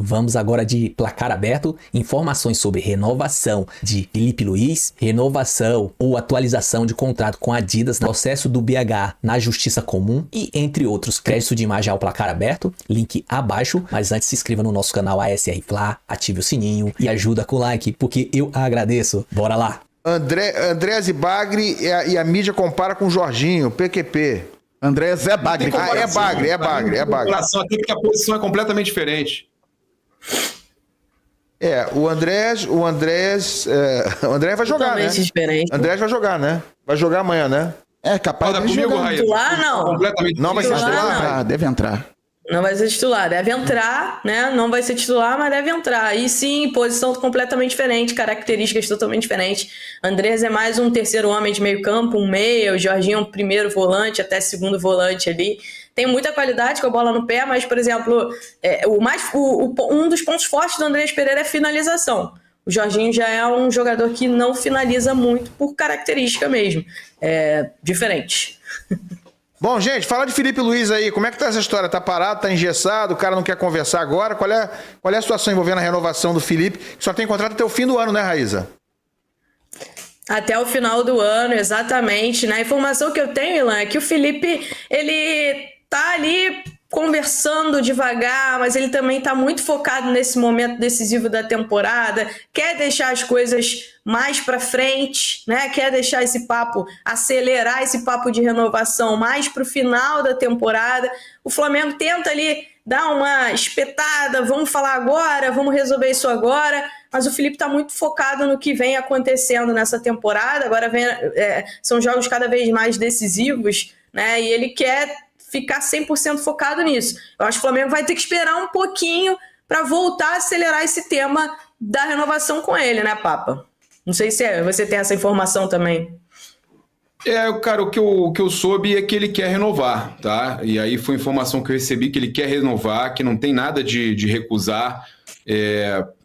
Vamos agora de placar aberto, informações sobre renovação de Filipe Luís, renovação ou atualização de contrato com a Adidas, processo do BH na Justiça Comum e entre outros. Crédito de imagem ao placar aberto, link abaixo, mas antes se inscreva no nosso canal ASR Fla, ative o sininho e ajuda com o like, porque eu agradeço. Bora lá! Andrés e Bagre e a mídia compara com o Jorginho, PQP. Andrés é Bagre. É Bagre. Aqui porque a posição é completamente diferente. O Andrés vai jogar, né? Diferente. Andrés vai jogar, né? Vai jogar amanhã, né? É capaz de comigo, jogar. Raíssa. Titular, não. Completamente Não vai ser titular? Deve entrar. Não vai ser titular, deve entrar, né? Não vai ser titular, mas deve entrar. E sim, posição completamente diferente, características totalmente diferentes. Andrés é mais um terceiro homem de meio campo, um meia, o Jorginho é um primeiro volante, até segundo volante ali. Tem muita qualidade com a bola no pé, mas, por exemplo, um dos pontos fortes do Andrés Pereira é finalização. O Jorginho já é um jogador que não finaliza muito por característica mesmo. É diferente. Bom, gente, fala de Filipe Luís aí. Como é que tá essa história? Tá parado, tá engessado, o cara não quer conversar agora? Qual é a situação envolvendo a renovação do Filipe? Que só tem contrato até o fim do ano, né, Raíssa? Até o final do ano, exatamente. Na informação que eu tenho, Ilan, é que o Filipe, ele tá ali conversando devagar, mas ele também está muito focado nesse momento decisivo da temporada, quer deixar as coisas mais para frente, né? Quer deixar esse papo, acelerar esse papo de renovação mais para o final da temporada. O Flamengo tenta ali dar uma espetada, vamos falar agora, vamos resolver isso agora, mas o Filipe está muito focado no que vem acontecendo nessa temporada, agora são jogos cada vez mais decisivos, né? E ele quer ficar 100% focado nisso. Eu acho que o Flamengo vai ter que esperar um pouquinho para voltar a acelerar esse tema da renovação com ele, né, Papa? Não sei se você tem essa informação também. Cara, o que eu soube é que ele quer renovar, tá? E aí foi informação que eu recebi que ele quer renovar, que não tem nada de recusar.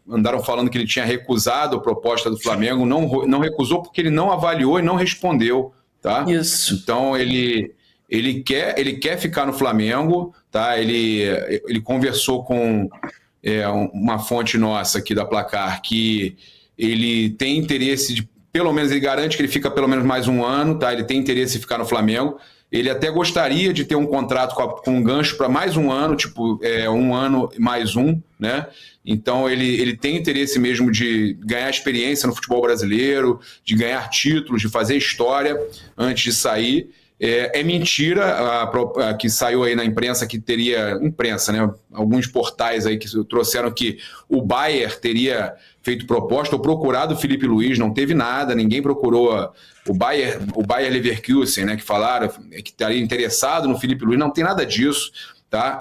Andaram falando que ele tinha recusado a proposta do Flamengo, não recusou porque ele não avaliou e não respondeu, tá? Isso. Então ele quer ficar no Flamengo, tá? Ele conversou com uma fonte nossa aqui da Placar que ele tem interesse de, pelo menos ele garante que ele fica pelo menos mais um ano, tá? Ele tem interesse em ficar no Flamengo. Ele até gostaria de ter um contrato com um gancho para mais um ano, tipo um ano mais um, né? Então ele tem interesse mesmo de ganhar experiência no futebol brasileiro, de ganhar títulos, de fazer história antes de sair. É mentira que saiu aí na imprensa que teria... Imprensa, né? Alguns portais aí que trouxeram que o Bayern teria feito proposta ou procurado o Filipe Luís, não teve nada, ninguém procurou o Bayer Leverkusen, né? Que falaram que estaria interessado no Filipe Luís, não tem nada disso, tá?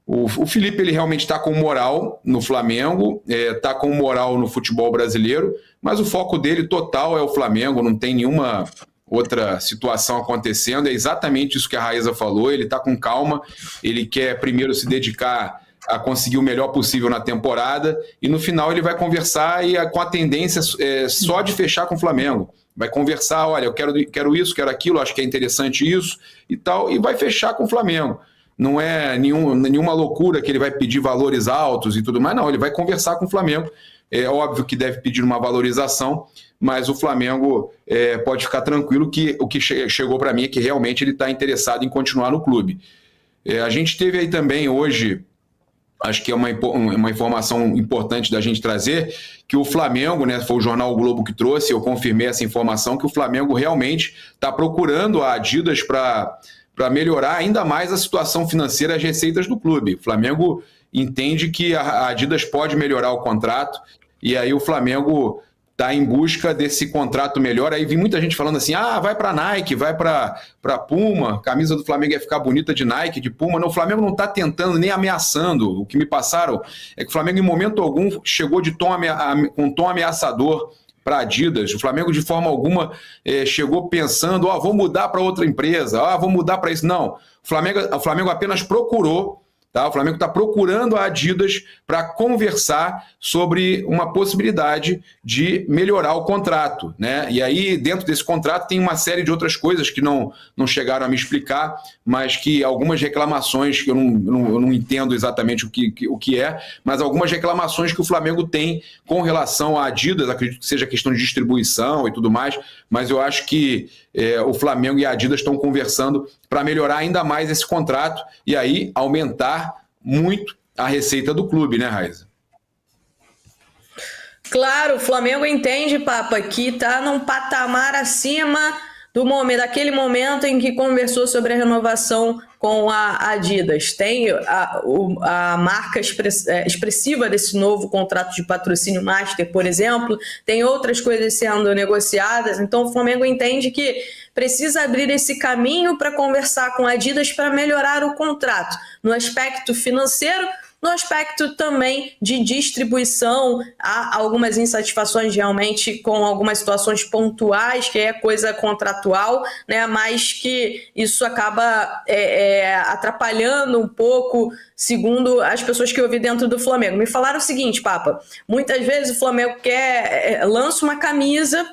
O Filipe, ele realmente está com moral no Flamengo, está com moral no futebol brasileiro, mas o foco dele total é o Flamengo, não tem nenhuma outra situação acontecendo, é exatamente isso que a Raíssa falou, ele está com calma, ele quer primeiro se dedicar a conseguir o melhor possível na temporada e no final ele vai conversar com a tendência só de fechar com o Flamengo. Vai conversar, olha, eu quero isso, quero aquilo, acho que é interessante isso e tal, e vai fechar com o Flamengo. Não é nenhuma loucura que ele vai pedir valores altos e tudo mais, não, ele vai conversar com o Flamengo. É óbvio que deve pedir uma valorização, mas o Flamengo pode ficar tranquilo que o que chegou para mim é que realmente ele está interessado em continuar no clube. A gente teve aí também hoje, acho que é uma informação importante da gente trazer, que o Flamengo, né, foi o jornal O Globo que trouxe, eu confirmei essa informação, que o Flamengo realmente está procurando a Adidas para melhorar ainda mais a situação financeira e as receitas do clube. O Flamengo entende que a Adidas pode melhorar o contrato e aí o Flamengo está em busca desse contrato melhor. Aí vi muita gente falando assim, vai para Nike, vai para Puma, a camisa do Flamengo ia ficar bonita de Nike, de Puma. Não, o Flamengo não está tentando nem ameaçando. O que me passaram é que o Flamengo em momento algum chegou com um tom ameaçador para a Adidas. O Flamengo de forma alguma chegou pensando, vou mudar para outra empresa, vou mudar para isso. Não, o Flamengo apenas procurou Tá? O Flamengo está procurando a Adidas para conversar sobre uma possibilidade de melhorar o contrato, né? E aí, dentro desse contrato, tem uma série de outras coisas que não chegaram a me explicar, mas que algumas reclamações, que eu não entendo exatamente o que é, mas algumas reclamações que o Flamengo tem com relação à Adidas, acredito que seja questão de distribuição e tudo mais, mas eu acho que o Flamengo e a Adidas estão conversando para melhorar ainda mais esse contrato e aí aumentar muito a receita do clube, né, Raíza? Claro, o Flamengo entende, Papa, que está num patamar acima daquele momento em que conversou sobre a renovação com a Adidas. Tem a marca expressiva desse novo contrato de patrocínio master, por exemplo, tem outras coisas sendo negociadas, então o Flamengo entende que precisa abrir esse caminho para conversar com a Adidas para melhorar o contrato, no aspecto financeiro, no aspecto também de distribuição. Há algumas insatisfações realmente com algumas situações pontuais, que é coisa contratual, né? Mas que isso acaba atrapalhando um pouco, segundo as pessoas que eu vi dentro do Flamengo. Me falaram o seguinte, Papa, muitas vezes o Flamengo lança uma camisa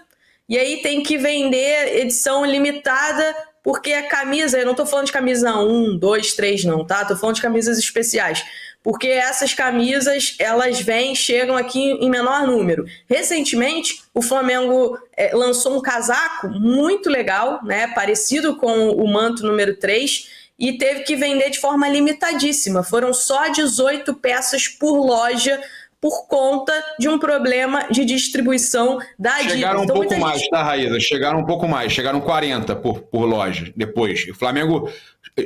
e aí tem que vender edição limitada, porque a camisa, eu não estou falando de camisa 1, 2, 3 não, tá? Estou falando de camisas especiais. Porque essas camisas, elas chegam aqui em menor número. Recentemente, o Flamengo lançou um casaco muito legal, né, parecido com o manto número 3, e teve que vender de forma limitadíssima. Foram só 18 peças por loja, por conta de um problema de distribuição da Adidas. Chegaram um pouco mais, tá, Raíza? Chegaram um pouco mais, chegaram 40 por loja depois. O Flamengo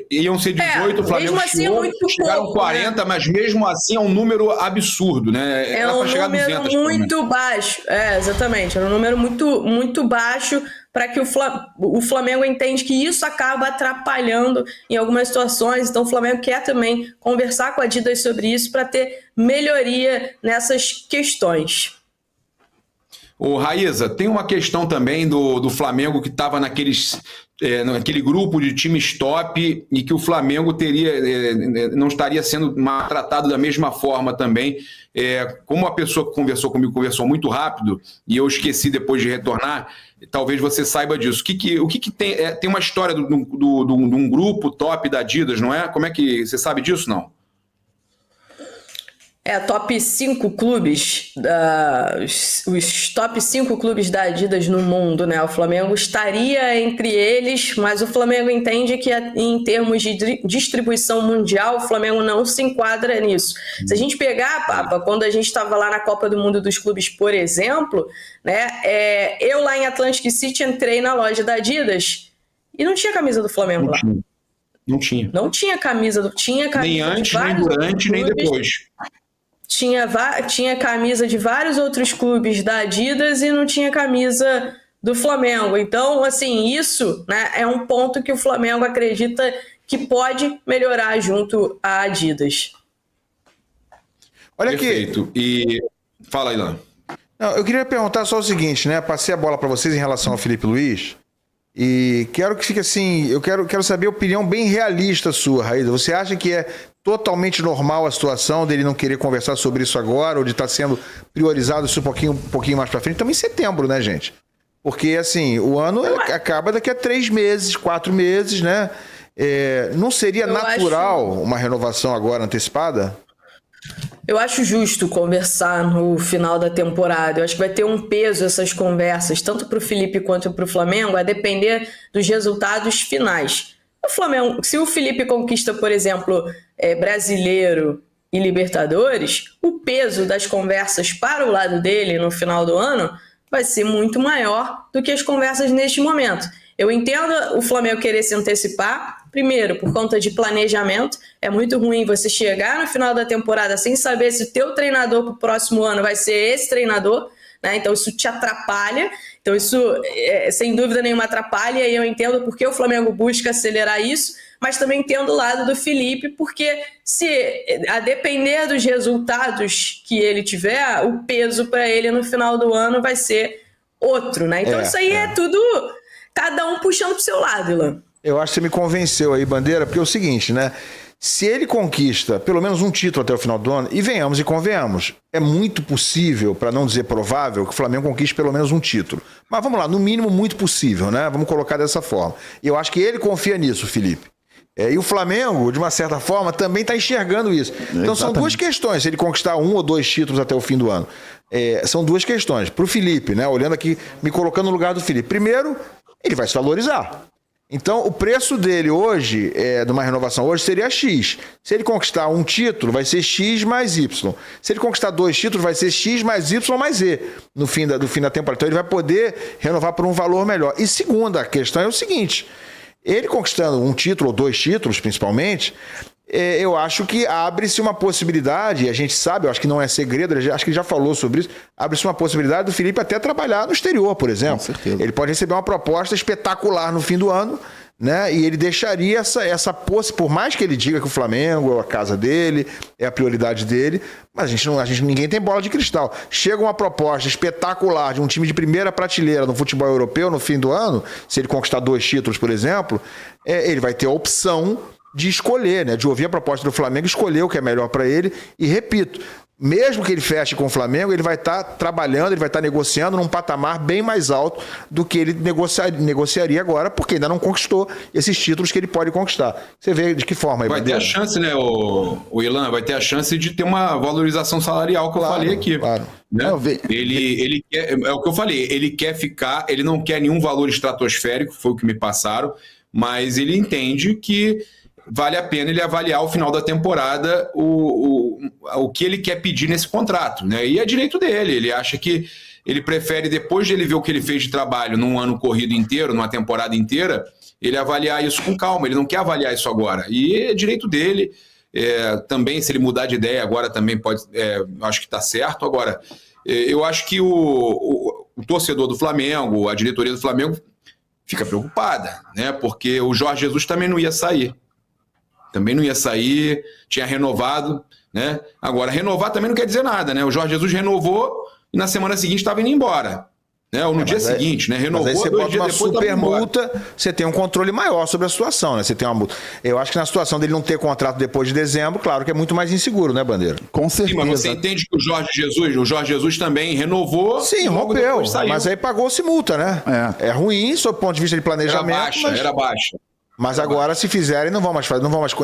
iam ser 18, o Flamengo mesmo assim chegou, é muito chegaram pouco, 40, né? Mas mesmo assim é um número absurdo, né? É um número muito baixo, exatamente, é um número muito, muito baixo, para que o Flamengo entende que isso acaba atrapalhando em algumas situações, então o Flamengo quer também conversar com a Adidas sobre isso para ter melhoria nessas questões. Ô, Raíza, tem uma questão também do Flamengo que estava naquele grupo de times top e que o Flamengo não estaria sendo maltratado da mesma forma também. Como a pessoa que conversou comigo conversou muito rápido e eu esqueci depois de retornar, talvez você saiba disso. O que tem? Tem uma história de um grupo top da Adidas, não é? Como é que você sabe disso, não? Top 5 clubes, os top 5 clubes da Adidas no mundo, né? O Flamengo estaria entre eles, mas o Flamengo entende que em termos de distribuição mundial, o Flamengo não se enquadra nisso. Se a gente pegar, Papa, quando a gente estava lá na Copa do Mundo dos Clubes, por exemplo, né? Eu lá em Atlantic City entrei na loja da Adidas e não tinha camisa do Flamengo lá. Não tinha. Não tinha camisa. Tinha camisa nem antes, nem durante, nem depois. Tinha camisa de vários outros clubes da Adidas e não tinha camisa do Flamengo. Então, assim, isso, né, é um ponto que o Flamengo acredita que pode melhorar junto à Adidas. Olha Perfeito. aqui. E fala aí, Lan. Não, eu queria perguntar só o seguinte, né? Passei a bola para vocês em relação ao Felipe Luiz e quero que fique assim, eu quero saber a opinião bem realista sua, Raíza. Você acha que é totalmente normal a situação dele não querer conversar sobre isso agora, ou de estar sendo priorizado isso um pouquinho mais para frente? Estamos em setembro, né, gente? Porque, assim, o ano acaba daqui a 3 meses, 4 meses, né? Não seria natural uma renovação agora antecipada? Eu acho justo conversar no final da temporada. Eu acho que vai ter um peso essas conversas, tanto para o Felipe quanto para o Flamengo, a depender dos resultados finais. O Flamengo, se o Felipe conquista, por exemplo, Brasileiro e Libertadores, o peso das conversas para o lado dele no final do ano vai ser muito maior do que as conversas neste momento. Eu entendo o Flamengo querer se antecipar, primeiro, por conta de planejamento. É muito ruim você chegar no final da temporada sem saber se o teu treinador para o próximo ano vai ser esse treinador, né? Então isso te atrapalha. Então isso, sem dúvida nenhuma, atrapalha, e eu entendo porque o Flamengo busca acelerar isso, mas também entendo o lado do Felipe, porque se a depender dos resultados que ele tiver, o peso para ele no final do ano vai ser outro, né? Então isso aí é tudo, cada um puxando pro seu lado, Ilan. Eu acho que você me convenceu aí, Bandeira, porque é o seguinte, né? Se ele conquista pelo menos um título até o final do ano, e venhamos e convenhamos, é muito possível, para não dizer provável, que o Flamengo conquiste pelo menos um título. Mas vamos lá, no mínimo muito possível, né? Vamos colocar dessa forma. E eu acho que ele confia nisso, Felipe. E o Flamengo, de uma certa forma, também está enxergando isso. Então são duas questões, se ele conquistar 1 ou 2 títulos até o fim do ano. São duas questões. Para o Felipe, né? Olhando aqui, me colocando no lugar do Felipe. Primeiro, ele vai se valorizar. Então, o preço dele hoje, de uma renovação hoje, seria X. Se ele conquistar um título, vai ser X mais Y. Se ele conquistar 2 títulos, vai ser X mais Y mais Z no fim da temporada. Então, ele vai poder renovar por um valor melhor. E segunda questão é o seguinte, ele conquistando um título ou 2 títulos, principalmente, eu acho que abre-se uma possibilidade, e a gente sabe, eu acho que não é segredo, acho que ele já falou sobre isso, abre-se uma possibilidade do Felipe até trabalhar no exterior, por exemplo. Com certeza. Ele pode receber uma proposta espetacular no fim do ano, né? E ele deixaria essa possibilidade, por mais que ele diga que o Flamengo é a casa dele, é a prioridade dele, mas ninguém tem bola de cristal. Chega uma proposta espetacular de um time de primeira prateleira no futebol europeu no fim do ano, se ele conquistar 2 títulos, por exemplo, ele vai ter a opção de escolher, né? De ouvir a proposta do Flamengo, escolher o que é melhor para ele. E repito, mesmo que ele feche com o Flamengo, ele vai estar trabalhando, ele vai estar negociando num patamar bem mais alto do que ele negociaria agora, porque ainda não conquistou esses títulos que ele pode conquistar. Você vê de que forma aí, vai ter a chance, né, o Ilan, vai ter a chance de ter uma valorização salarial que eu falei aqui. Claro. Né? Ele quer, é o que eu falei, ele quer ficar, ele não quer nenhum valor estratosférico, foi o que me passaram, mas ele entende que vale a pena ele avaliar ao final da temporada o que ele quer pedir nesse contrato, né? E é direito dele, ele acha que ele prefere, depois de ele ver o que ele fez de trabalho num ano corrido inteiro, numa temporada inteira, ele avaliar isso com calma, ele não quer avaliar isso agora, e é direito dele. Também, se ele mudar de ideia agora, também pode, acho que está certo. Agora, eu acho que o torcedor do Flamengo, a diretoria do Flamengo fica preocupada, né? Porque o Jorge Jesus também não ia sair. Tinha renovado, né? Agora, renovar também não quer dizer nada, né? O Jorge Jesus renovou e na semana seguinte estava indo embora. Né? Ou no dia seguinte, né? Renovou, mas aí você 2 bota dias uma depois super multa, você tem um controle maior sobre a situação, né? Você tem uma multa. Eu acho que na situação dele não ter contrato depois de dezembro, claro que é muito mais inseguro, né, Bandeira? Com certeza. Sim, mas você entende que o Jorge Jesus também renovou. Sim, rompeu, mas aí pagou-se multa, né? É ruim, sob o ponto de vista de planejamento. Era baixa. Mas agora, se fizerem, não vão mais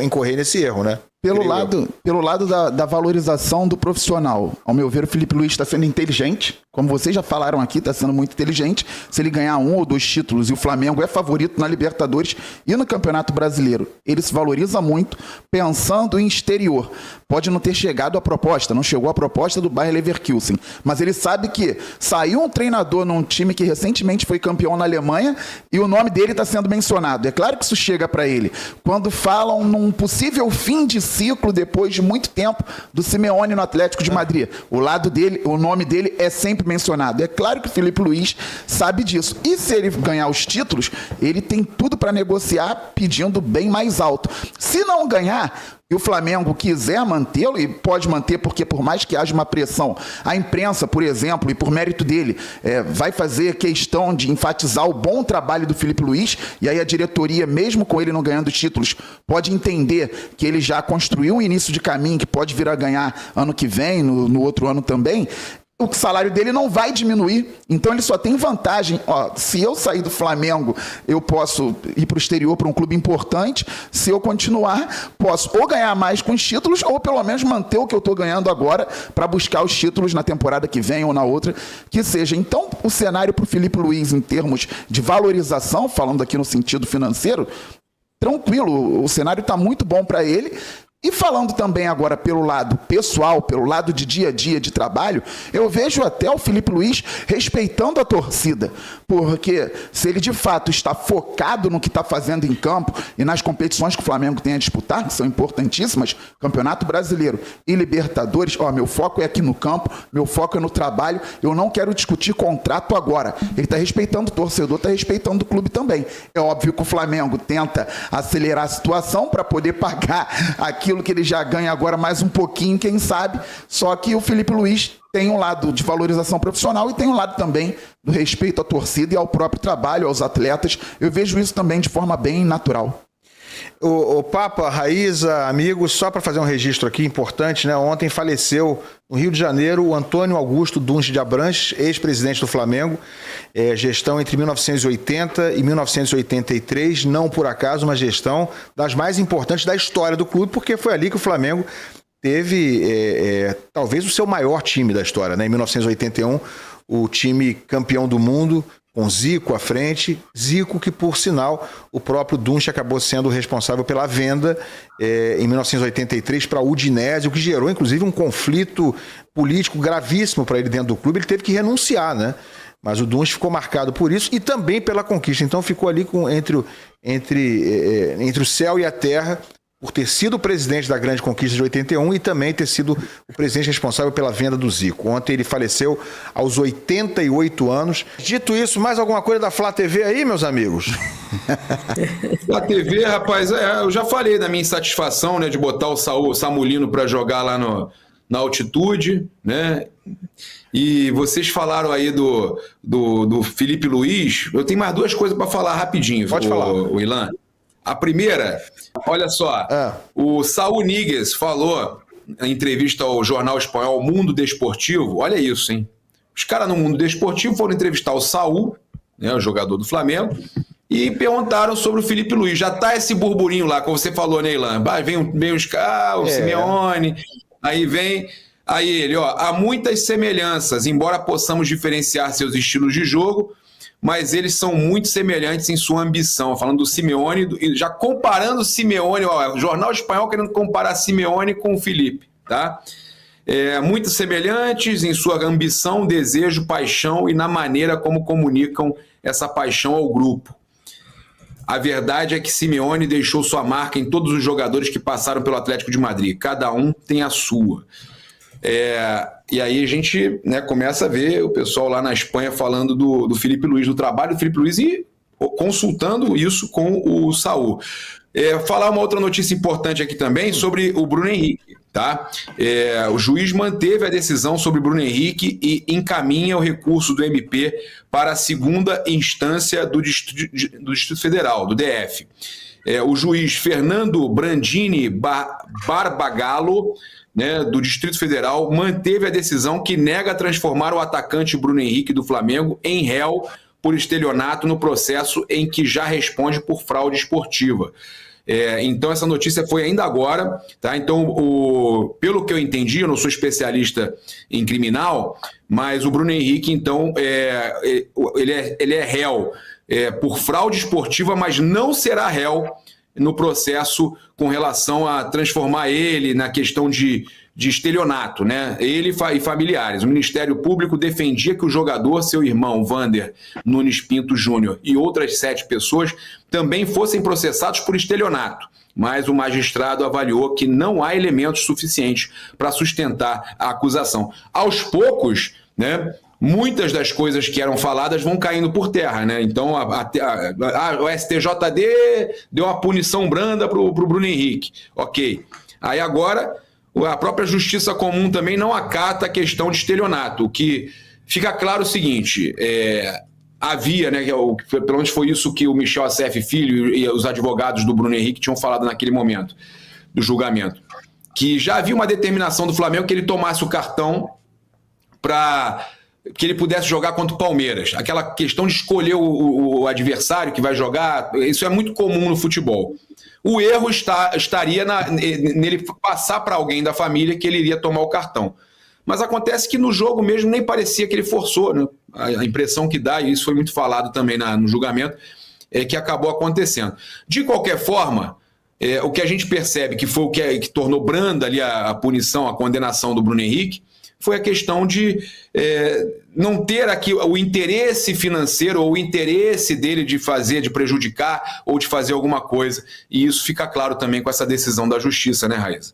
incorrer nesse erro, né? Pelo lado da valorização do profissional, ao meu ver, o Felipe Luiz está sendo inteligente. Como vocês já falaram aqui, está sendo muito inteligente. Se ele ganhar 1 ou 2 títulos e o Flamengo é favorito na Libertadores e no Campeonato Brasileiro, ele se valoriza muito pensando em exterior. Pode não ter chegado a proposta, não chegou a proposta do Bayer Leverkusen, mas ele sabe que saiu um treinador num time que recentemente foi campeão na Alemanha e o nome dele está sendo mencionado. É claro que isso chega para ele. Quando falam num possível fim de ciclo depois de muito tempo do Simeone no Atlético de Madrid, o nome dele é sempre mencionado. É claro que o Felipe Luiz sabe disso. E se ele ganhar os títulos, ele tem tudo para negociar pedindo bem mais alto. Se não ganhar, e o Flamengo quiser mantê-lo, e pode manter porque por mais que haja uma pressão, a imprensa, por exemplo, e por mérito dele, vai fazer questão de enfatizar o bom trabalho do Felipe Luiz, e aí a diretoria, mesmo com ele não ganhando títulos, pode entender que ele já construiu um início de caminho que pode vir a ganhar ano que vem, no outro ano também. O salário dele não vai diminuir, então ele só tem vantagem. Se eu sair do Flamengo, eu posso ir para o exterior para um clube importante. Se eu continuar, posso ou ganhar mais com os títulos, ou pelo menos manter o que eu estou ganhando agora para buscar os títulos na temporada que vem ou na outra que seja. Então, o cenário para o Felipe Luiz, em termos de valorização, falando aqui no sentido financeiro, tranquilo, o cenário está muito bom para ele. E falando também agora pelo lado pessoal, pelo lado de dia a dia de trabalho, eu vejo até o Felipe Luiz respeitando a torcida, porque se ele de fato está focado no que está fazendo em campo e nas competições que o Flamengo tem a disputar, que são importantíssimas, Campeonato Brasileiro e Libertadores, meu foco é aqui no campo, meu foco é no trabalho, eu não quero discutir contrato agora. Ele está respeitando o torcedor, está respeitando o clube também. É óbvio que o Flamengo tenta acelerar a situação para poder pagar aquilo que ele já ganha agora mais um pouquinho, quem sabe, só que o Felipe Luiz tem um lado de valorização profissional e tem um lado também do respeito à torcida e ao próprio trabalho, aos atletas. Eu vejo isso também de forma bem natural. O Papa, Raíza, amigos, só para fazer um registro aqui importante, né? Ontem faleceu no Rio de Janeiro o Antônio Augusto Dunche de Abranches, ex-presidente do Flamengo, gestão entre 1980 e 1983, não por acaso uma gestão das mais importantes da história do clube, porque foi ali que o Flamengo teve talvez o seu maior time da história, né? Em 1981, o time campeão do mundo, com Zico à frente, Zico que, por sinal, o próprio Dunche acabou sendo responsável pela venda em 1983 para a Udinese, o que gerou, inclusive, um conflito político gravíssimo para ele dentro do clube. Ele teve que renunciar, né? Mas o Dunche ficou marcado por isso e também pela conquista. Então ficou ali entre o céu e a terra, por ter sido o presidente da grande conquista de 81 e também ter sido o presidente responsável pela venda do Zico. Ontem ele faleceu aos 88 anos. Dito isso, mais alguma coisa da Flá TV aí, meus amigos? Flá TV, rapaz, eu já falei da minha insatisfação, né, de botar o Samulino para jogar lá na altitude, né? E vocês falaram aí do Felipe Luiz. Eu tenho mais duas coisas para falar rapidinho. Pode falar. O Ilan. A primeira, olha só, o Saúl Ñíguez falou em entrevista ao jornal espanhol Mundo Desportivo, olha isso, hein? Os caras no Mundo Desportivo foram entrevistar o Saúl, né, o jogador do Flamengo, e perguntaram sobre o Felipe Luiz. Já tá esse burburinho lá, como você falou, né, Ilan? Vem os caras, o Simeone, aí ele, há muitas semelhanças, embora possamos diferenciar seus estilos de jogo, mas eles são muito semelhantes em sua ambição. Falando do Simeone, já comparando o Simeone, o jornal espanhol querendo comparar Simeone com o Felipe, tá? Muito semelhantes em sua ambição, desejo, paixão e na maneira como comunicam essa paixão ao grupo. A verdade é que Simeone deixou sua marca em todos os jogadores que passaram pelo Atlético de Madrid. Cada um tem a sua. E aí a gente, né, começa a ver o pessoal lá na Espanha falando do Felipe Luiz, do trabalho do Felipe Luiz e consultando isso com o Saúl. Falar uma outra notícia importante aqui também sobre o Bruno Henrique, tá? O juiz manteve a decisão sobre o Bruno Henrique e encaminha o recurso do MP para a segunda instância do Distrito Federal, do DF. O juiz Fernando Brandini Barbagallo, né, do Distrito Federal, manteve a decisão que nega transformar o atacante Bruno Henrique do Flamengo em réu por estelionato no processo em que já responde por fraude esportiva. Então essa notícia foi ainda agora, tá? Então, pelo que eu entendi, eu não sou especialista em criminal, mas o Bruno Henrique, então, ele é réu por fraude esportiva, mas não será réu no processo com relação a transformar ele na questão de estelionato, né? Ele e familiares. O Ministério Público defendia que o jogador, seu irmão, Vander Nunes Pinto Júnior, e outras 7 pessoas também fossem processados por estelionato, mas o magistrado avaliou que não há elementos suficientes para sustentar a acusação. Aos poucos, né, muitas das coisas que eram faladas vão caindo por terra, né? Então, o STJD deu uma punição branda para o Bruno Henrique. Ok. Aí agora, a própria Justiça Comum também não acata a questão de estelionato. O que fica claro é o seguinte, havia, né, pelo menos foi isso que o Michel Acef Filho e os advogados do Bruno Henrique tinham falado naquele momento do julgamento, que já havia uma determinação do Flamengo que ele tomasse o cartão para que ele pudesse jogar contra o Palmeiras. Aquela questão de escolher o adversário que vai jogar, isso é muito comum no futebol. O erro estaria nele passar para alguém da família que ele iria tomar o cartão. Mas acontece que no jogo mesmo nem parecia que ele forçou, né? A impressão que dá, e isso foi muito falado também no julgamento, é que acabou acontecendo. De qualquer forma, o que a gente percebe que foi o que tornou branda ali a punição, a condenação do Bruno Henrique, foi a questão de não ter aqui o interesse financeiro ou o interesse dele de prejudicar ou de fazer alguma coisa. E isso fica claro também com essa decisão da Justiça, né, Raíza?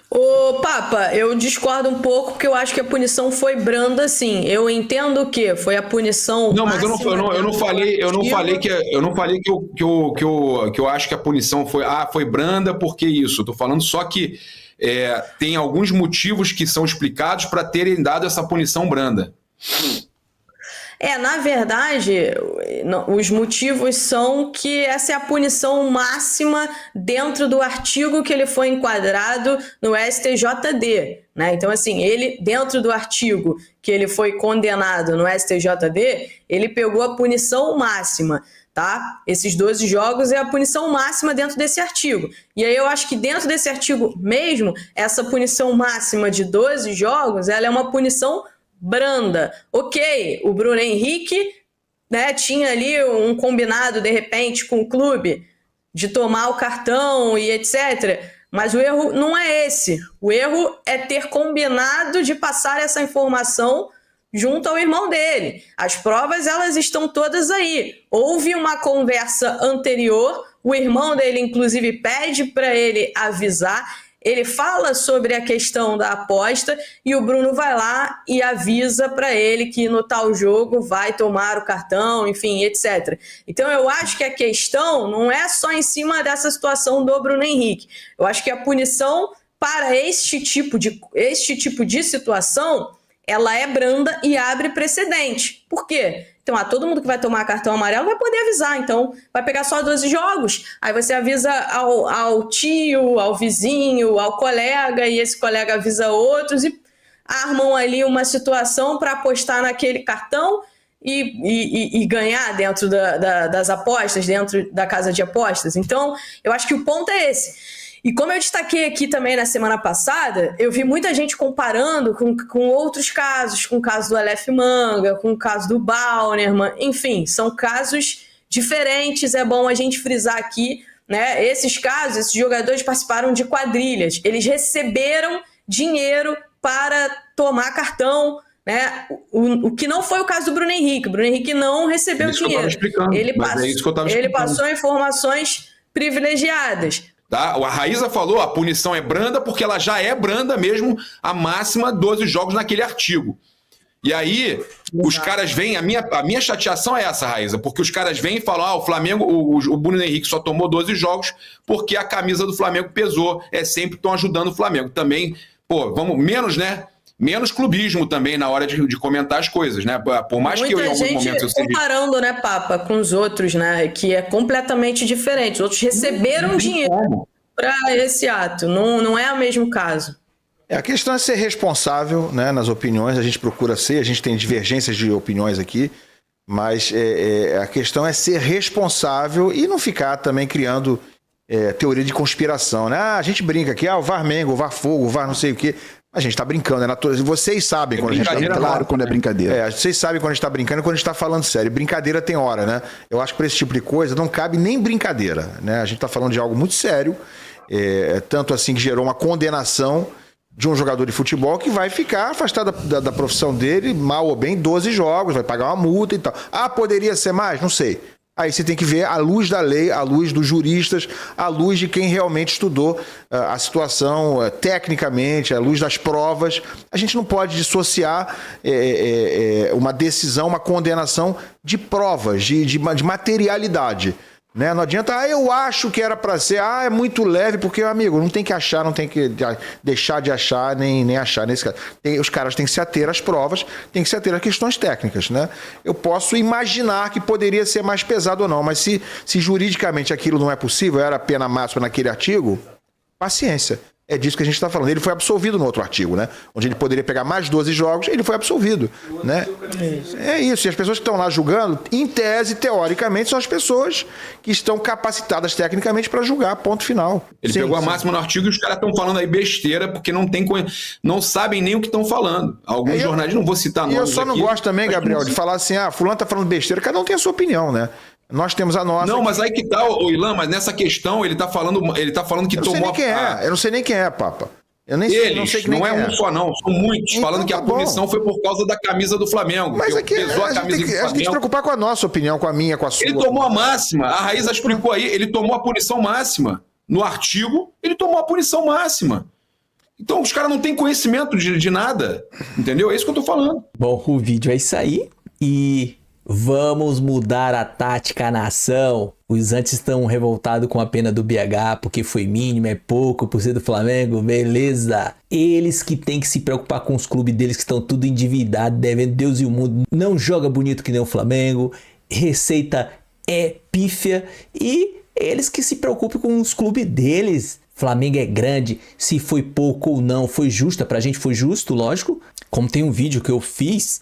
Ô, Papa, eu discordo um pouco porque eu acho que a punição foi branda, sim. Eu entendo que foi a punição. Não, mas eu não falei que eu acho que a punição foi branda porque isso. Eu tô falando só que tem alguns motivos que são explicados para terem dado essa punição branda. Na verdade, os motivos são que essa é a punição máxima dentro do artigo que ele foi enquadrado no STJD, né? Então, assim, ele, dentro do artigo que ele foi condenado no STJD, ele pegou a punição máxima, tá? Esses 12 jogos é a punição máxima dentro desse artigo. E aí eu acho que dentro desse artigo mesmo, essa punição máxima de 12 jogos, ela é uma punição branda. Ok, o Bruno Henrique, né, tinha ali um combinado, de repente, com o clube de tomar o cartão e etc., mas o erro não é esse. O erro é ter combinado de passar essa informação junto ao irmão dele. As provas, elas estão todas aí. Houve uma conversa anterior, o irmão dele, inclusive, pede para ele avisar. Ele fala sobre a questão da aposta e o Bruno vai lá e avisa para ele que no tal jogo vai tomar o cartão, enfim, etc. Então eu acho que a questão não é só em cima dessa situação do Bruno Henrique. Eu acho que a punição para este tipo de situação, ela é branda e abre precedente. Por quê? Então, todo mundo que vai tomar cartão amarelo vai poder avisar. Então, vai pegar só 12 jogos. Aí você avisa ao tio, ao vizinho, ao colega, e esse colega avisa outros e armam ali uma situação para apostar naquele cartão e ganhar dentro das apostas, dentro da casa de apostas. Então, eu acho que o ponto é esse. E como eu destaquei aqui também na semana passada, eu vi muita gente comparando com outros casos, com o caso do Aleph Manga, com o caso do Bauerman, enfim, são casos diferentes, é bom a gente frisar aqui, né? Esses casos, esses jogadores participaram de quadrilhas, eles receberam dinheiro para tomar cartão, né? O que não foi o caso do Bruno Henrique. O Bruno Henrique não recebeu dinheiro. Ele passou informações privilegiadas. Tá? A Raíza falou, a punição é branda porque ela já é branda mesmo, a máxima 12 jogos naquele artigo. E aí, os caras vêm, a minha chateação é essa, Raíza, porque os caras vêm e falam, o Flamengo, o Bruno Henrique só tomou 12 jogos porque a camisa do Flamengo pesou, sempre estão ajudando o Flamengo. Também, vamos, menos, né? Menos clubismo também na hora de comentar as coisas, né? Por mais que eu, em alguns momentos, eu seja... comparando, né, Papa, com os outros, né? Que é completamente diferente. Os outros receberam dinheiro para esse ato. Não é o mesmo caso. A questão é ser responsável, né, nas opiniões. A gente procura ser, a gente tem divergências de opiniões aqui, mas a questão é ser responsável e não ficar também criando teoria de conspiração, né? A gente brinca aqui, o VAR Mengo, o VAR Fogo, o VAR não sei o quê. A gente tá brincando, é natural. Vocês sabem quando a gente tá brincando. Claro, quando é brincadeira. Vocês sabem quando a gente tá brincando e quando a gente tá falando sério. Brincadeira tem hora, né? Eu acho que pra esse tipo de coisa não cabe nem brincadeira, né? A gente tá falando de algo muito sério, tanto assim que gerou uma condenação de um jogador de futebol que vai ficar afastado da profissão dele, mal ou bem, 12 jogos, vai pagar uma multa e tal. Poderia ser mais? Não sei. Aí você tem que ver à luz da lei, à luz dos juristas, à luz de quem realmente estudou a situação tecnicamente, à luz das provas. A gente não pode dissociar uma decisão, uma condenação de provas, de materialidade. Né? Não adianta, eu acho que era para ser, é muito leve, porque, amigo, não tem que achar, não tem que deixar de achar, nem achar nesse caso. Os caras têm que se ater às provas, têm que se ater às questões técnicas, né? Eu posso imaginar que poderia ser mais pesado ou não, mas se juridicamente aquilo não é possível, era a pena máxima naquele artigo, paciência. É disso que a gente está falando. Ele foi absolvido no outro artigo, né? Onde ele poderia pegar mais 12 jogos, ele foi absolvido, né? É isso. E as pessoas que estão lá julgando, em tese, teoricamente, são as pessoas que estão capacitadas tecnicamente para julgar, ponto final. Ele pegou a máxima no artigo e os caras estão falando aí besteira, porque não sabem nem o que estão falando. Alguns jornalistas, não vou citar nomes. E eu só não gosto também, Gabriel, de falar assim, fulano está falando besteira, cada um tem a sua opinião, né? Nós temos a nossa. Não, mas aí que tá, Ilan, mas nessa questão ele tá falando que tomou. Eu não sei nem quem é, Papa. Eu nem sei, não sei que não é um só, não. São muitos então, falando que a punição foi por causa da camisa do Flamengo. Mas aqui pesou a camisa do Flamengo. A gente tem que se preocupar com a nossa opinião, com a minha, com a sua. Ele tomou a máxima. A Raíza explicou aí. Ele tomou a punição máxima. No artigo, ele tomou a punição máxima. Então, os caras não têm conhecimento de nada. Entendeu? É isso que eu tô falando. Bom, o vídeo é isso aí. E vamos mudar a tática, nação. Os antes estão revoltados com a pena do BH porque foi mínimo, é pouco por ser do Flamengo, beleza. Eles que têm que se preocupar com os clubes deles que estão tudo endividados, devendo Deus e o mundo. Não joga bonito que nem o Flamengo. receita é pífia e eles que se preocupem com os clubes deles. Flamengo é grande, se foi pouco ou não, foi justa, pra gente foi justo, lógico. Como tem um vídeo que eu fiz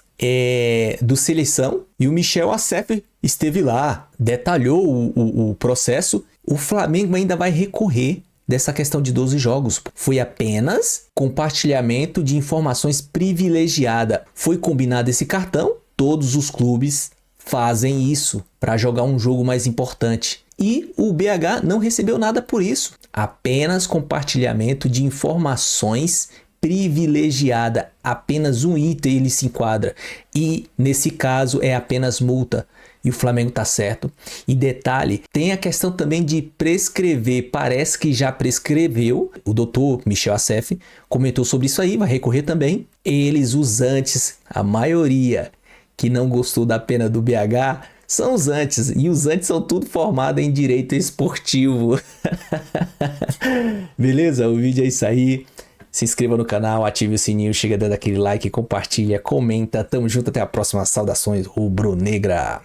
do Seleção e o Michel Acef esteve lá, detalhou o processo. O Flamengo ainda vai recorrer dessa questão de 12 jogos. Foi apenas compartilhamento de informações privilegiada. Foi combinado esse cartão, todos os clubes fazem isso para jogar um jogo mais importante. E o BH não recebeu nada por isso. Apenas compartilhamento de informações privilegiada. Apenas um item ele se enquadra. E nesse caso é apenas multa. E o Flamengo tá certo. E detalhe, tem a questão também de prescrever. Parece que já prescreveu. O doutor Michel Acef comentou sobre isso aí, vai recorrer também. Eles, os antes, a maioria que não gostou da pena do BH, são os antes. E os antes são tudo formado em direito esportivo. Beleza? O vídeo é isso aí. Se inscreva no canal, ative o sininho, chega dando aquele like, compartilha, comenta. Tamo junto, até a próxima. Saudações rubro-negra.